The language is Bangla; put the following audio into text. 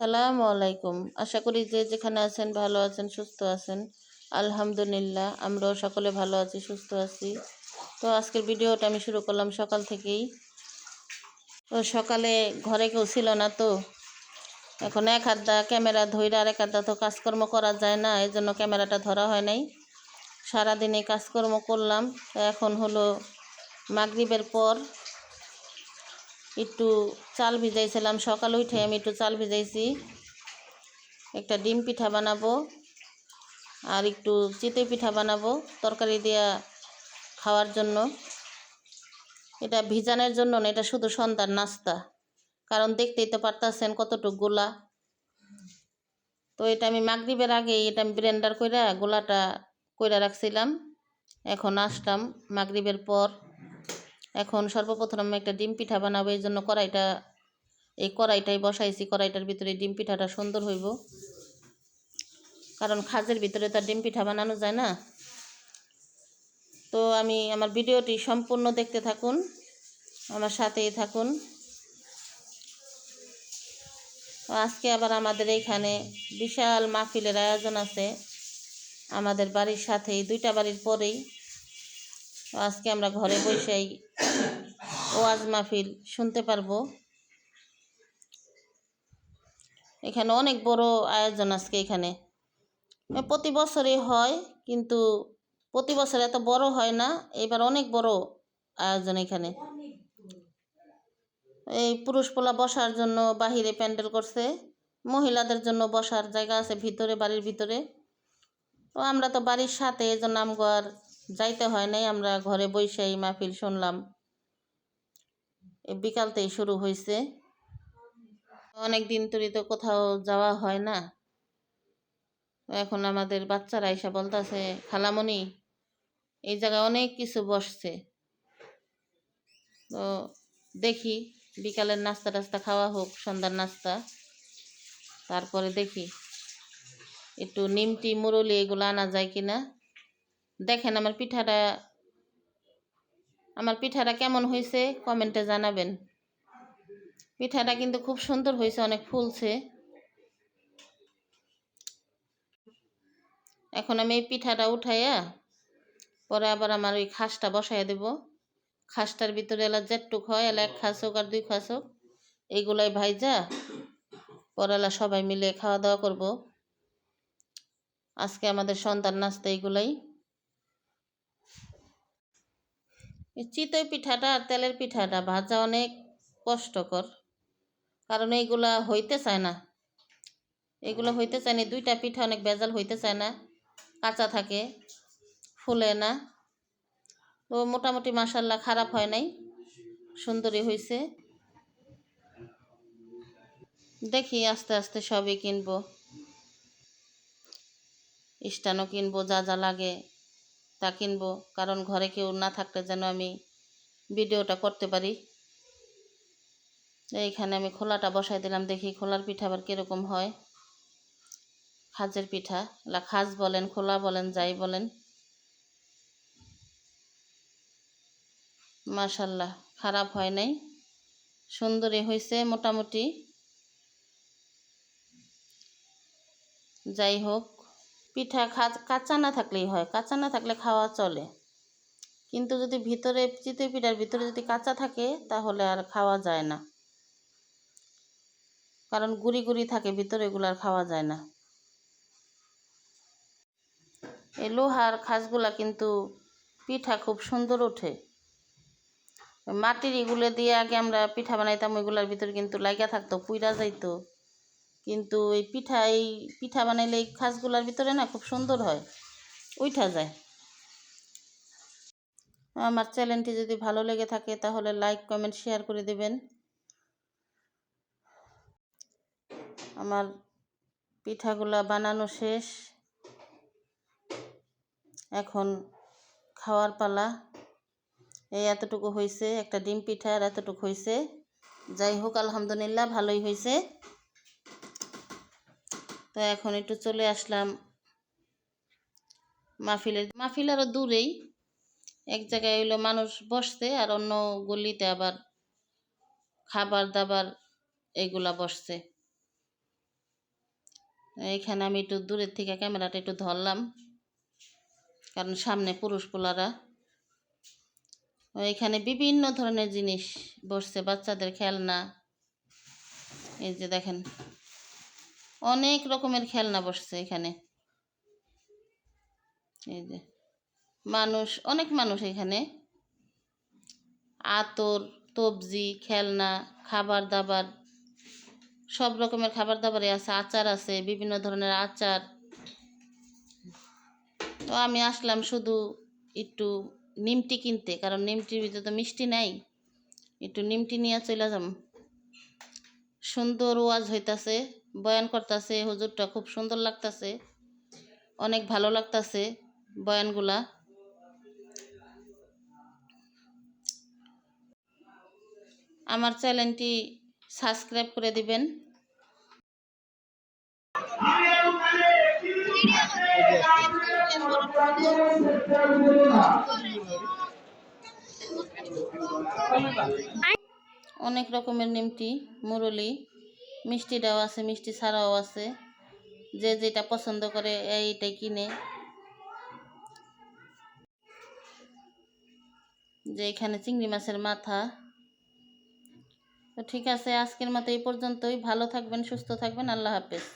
সালামু আলাইকুম। আশা করি যে যেখানে আছেন ভালো আছেন, সুস্থ আছেন। আলহামদুলিল্লাহ আমরাও সকলে ভালো আছি, সুস্থ আছি। তো আজকের ভিডিওটা আমি শুরু করলাম সকাল থেকেই। তো সকালে ঘরে কেউ ছিল না, তো এখন এক হাত দা ক্যামেরা ধইরা আর এক হাত দা তো কাজকর্ম করা যায় না, এই জন্য ক্যামেরাটা ধরা হয় নাই। সারাদিনে কাজকর্ম করলাম। তো এখন হলো মাগরিবের পর একটু চাল ভিজাইছিলাম, সকালে উঠে আমি একটু চাল ভিজাইছি। একটা ডিম পিঠা বানাবো আর একটু চিতই পিঠা বানাবো তরকারি দিয়া খাওয়ার জন্য। এটা ভিজানোর জন্য না, এটা শুধু সন্ধ্যার নাস্তা, কারণ দেখতেই তো পারতাছেন কতটুকু গোলা। তো এটা আমি মাগরিবের আগে এটা আমি ব্লেন্ডার কইরা গোলাটা কইরা রাখছিলাম। এখন আসলাম মাগরিবের পর। এখন সর্বপ্রথম আমি একটা ডিম পিঠা বানাবো, এই জন্য কড়াইটাই বসাইছি। কড়াইটার ভিতরে ডিম পিঠাটা সুন্দর হইব, কারণ খাজের ভিতরে তার ডিম পিঠা বানানো যায় না। তো আমি আমার ভিডিওটি সম্পূর্ণ দেখতে থাকুন, আমার সাথেই থাকুন। আজকে আবার আমাদের এইখানে বিশাল মাহফিলের আয়োজন আছে, আমাদের বাড়ির সাথেই, দুইটা বাড়ির পরেই। আজকে আমরা ঘরে বসেই ওয়াজ মাহফিল শুনতে পারবো। এখানে অনেক বড় আয়োজন আজকে এখানে। প্রতি বছরই হয়, কিন্তু প্রতি বছর এত বড় হয় না, এবার অনেক বড় আয়োজন এখানে। এই পুরুষ পোলা বসার জন্য বাহিরে প্যান্ডেল করছে, মহিলাদের জন্য বসার জায়গা আছে ভিতরে, বাড়ির ভিতরে। তো আমরা তো বাড়ির সাথে, এই জন্য আমগো আর যাইতে হয় নাই, আমরা ঘরে বসেই মাহফিল শুনলাম। বিকালতেই শুরু হয়েছে, অনেক দিন ধরে তো কোথাও যাওয়া হয় না। এখন আমাদের বাচ্চারা এসে বলতেছে, খালামণি এই জায়গায় অনেক কিছু বসছে। তো দেখি বিকালের নাস্তা টাস্তা খাওয়া হোক, সন্ধ্যার নাস্তা, তারপরে দেখি একটু নিমটি মুরলি এগুলো আনা যায় কিনা। দেখেন আমার পিঠাটা কেমন হয়েছে কমেন্টে জানাবেন। পিঠাটা কিন্তু খুব সুন্দর হয়েছে, অনেক ফুলছে। এখন আমি এই পিঠাটা উঠাইয়া পরে আবার আমার ওই খাসটা বসাইয়া দেব। খাসটার ভিতরে এলা যেটুক হয়, এলা 1 খাস হোক আর 2 খাস হোক, এইগুলাই ভাইজা পরে এলা সবাই মিলে খাওয়া দাওয়া করব। আজকে আমাদের সন্ধ্যার নাস্তা এইগুলাই। এই চিতই পিঠাটা আর তেলের পিঠাটা ভাজা অনেক কষ্টকর, কারণ এইগুলা হইতে চায় না। দুইটা পিঠা অনেক ভেজাল, হইতে চায় না, কাঁচা থাকে, ফুলে না। তো মোটামুটি মাশাল্লাহ খারাপ হয় নাই, সুন্দরই হয়েছে। দেখি আস্তে আস্তে সবই কিনবো, স্ট্যান্ডও কিনবো, যা যা লাগে তা কিনবো, কারণ ঘরে কেউ না থাকলে যেন আমি ভিডিওটা করতে পারি। এইখানে আমি খোলাটা বসাই দিলাম, দেখি খোলার পিঠা আবার কীরকম হয়। খাজের পিঠা, খাজ বলেন, খোলা বলেন, যাই বলেন, মাশাল্লাহ খারাপ হয় নাই, সুন্দরই হয়েছে মোটামুটি। যাই হোক, পিঠা কাঁচা না থাকলেই হয়, কাঁচা না থাকলে খাওয়া চলে, কিন্তু যদি ভিতরে চিতই পিঠার ভিতরে যদি কাঁচা থাকে তাহলে আর খাওয়া যায় না, কারণ গুড়ি গুড়ি থাকে ভিতরে, এগুলো আর খাওয়া যায় না। এই লোহার খাসগুলা কিন্তু পিঠা খুব সুন্দর ওঠে। মাটির এগুলো দিয়ে আগে আমরা পিঠা বানাইতাম, ওইগুলোর ভিতরে কিন্তু লাইগা থাকতো, পুইরা যাইতো, কিন্তু এই পিঠা বানাইলে এই খাসগুলার ভিতরে না খুব সুন্দর হয়, উঠা যায়। আমার চ্যানেলটি যদি ভালো লেগে থাকে তাহলে লাইক কমেন্ট শেয়ার করে দেবেন। আমার পিঠাগুলা বানানো শেষ, এখন খাওয়ার পালা। এই এতটুকু হয়েছে, একটা ডিম পিঠা আর এতটুকু হয়েছে। যাই হোক আলহামদুলিল্লাহ ভালোই হয়েছে। তো এখন একটু চলে আসলাম মাহফিল আরও দূরেই, এক জায়গায় হইলো মানুষ বসছে, আর অন্য গলিতে আবার খাবার দাবার এইগুলা বসছে। এইখানে আমি একটু দূরের থেকে ক্যামেরাটা একটু ধরলাম, কারণ সামনে পুরুষ পোলারা। এখানে বিভিন্ন ধরনের জিনিস বসছে, বাচ্চাদের খেলনা। এই যে দেখেন, অনেক রকমের খেলনা বসছে এখানে। এই যে মানুষ, অনেক মানুষ এখানে। আতর, সবজি, খেলনা, খাবার দাবার, সব রকমের খাবার দাবারই আছে। আচার আছে, বিভিন্ন ধরনের আচার। তো আমি আসলাম শুধু একটু নিমটি কিনতে, কারণ নিমটির ভিতরে তো মিষ্টি নাই। একটু নিমটি নিয়ে চলে যাম। সুন্দর ওয়াজ হইতাছে, বয়ান করতেছে হুজুরটা, খুব সুন্দর লাগতাছে, অনেক ভালো লাগতাছে বয়ানগুলা। আমার চ্যানেলটি সাবস্ক্রাইব করে দিবেন। অনেক রকমের নিমটি, মুরলি, মিষ্টিটাও আছে, মিষ্টি ছাড়াও আছে। যে যেটা পছন্দ করে এইটাই কিনে। যে এখানে চিংড়ি মাছের মাথা। তো ঠিক আছে, আজকের মতো এই পর্যন্তই। ভালো থাকবেন, সুস্থ থাকবেন। আল্লাহ হাফেজ।